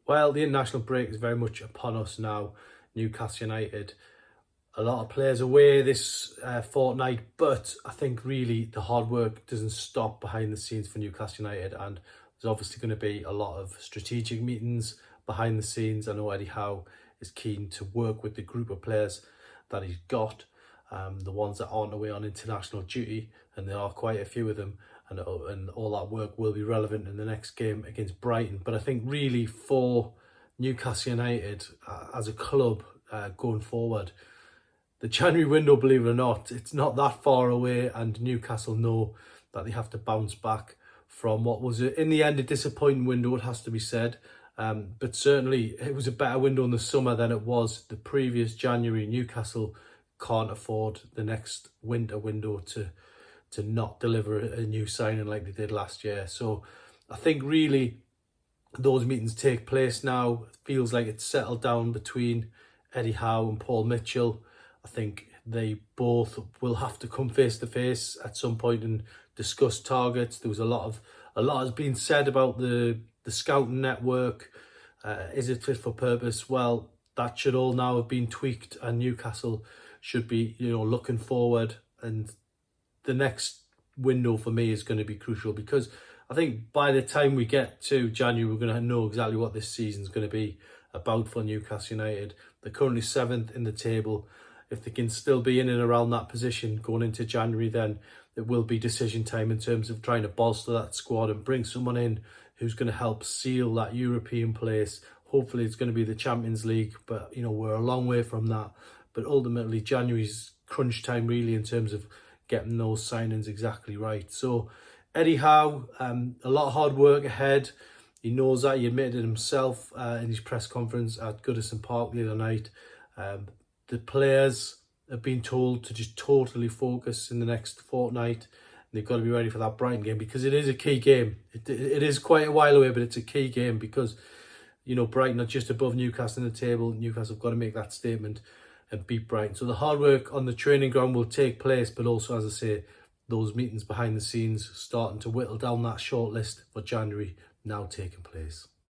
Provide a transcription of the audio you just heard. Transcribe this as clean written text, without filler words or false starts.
Well, the international break is very much upon us now. Newcastle United, a lot of players away this fortnight, but I think really the hard work doesn't stop behind the scenes for Newcastle United, and there's obviously going to be a lot of strategic meetings behind the scenes. I know Eddie Howe is keen to work with the group of players that he's got, the ones that aren't away on international duty, and there are quite a few of them, and all that work will be relevant in the next game against Brighton. But I think really for Newcastle United as a club going forward, the January window, believe it or not, it's not that far away, and Newcastle know that they have to bounce back from what was, in the end, a disappointing window, it has to be said. But certainly it was a better window in the summer than it was the previous January. Newcastle can't afford the next winter window to not deliver a new signing like they did last year. So I think really those meetings take place now. It feels like it's settled down between Eddie Howe and Paul Mitchell. I think they both will have to come face to face at some point and discuss targets. There was a lot has been said about the scouting network. Is it fit for purpose? Well, that should all now have been tweaked, and Newcastle should be, looking forward. And the next window for me is going to be crucial, because I think by the time we get to January, we're going to know exactly what this season's going to be about for Newcastle United. They're currently 7th in the table. If they can still be in and around that position going into January, then it will be decision time in terms of trying to bolster that squad and bring someone in who's going to help seal that European place. Hopefully it's going to be the Champions League, but we're a long way from that. But ultimately January's crunch time really in terms of getting those signings exactly right. So Eddie Howe, a lot of hard work ahead. He knows that. He admitted it himself in his press conference at Goodison Park the other night. The players have been told to just totally focus in the next fortnight. They've got to be ready for that Brighton game, because it is a key game. It is quite a while away, but it's a key game because, Brighton are just above Newcastle in the table. Newcastle have got to make that statement and beat Brighton. So the hard work on the training ground will take place, but also, as I say, those meetings behind the scenes starting to whittle down that short list for January now taking place.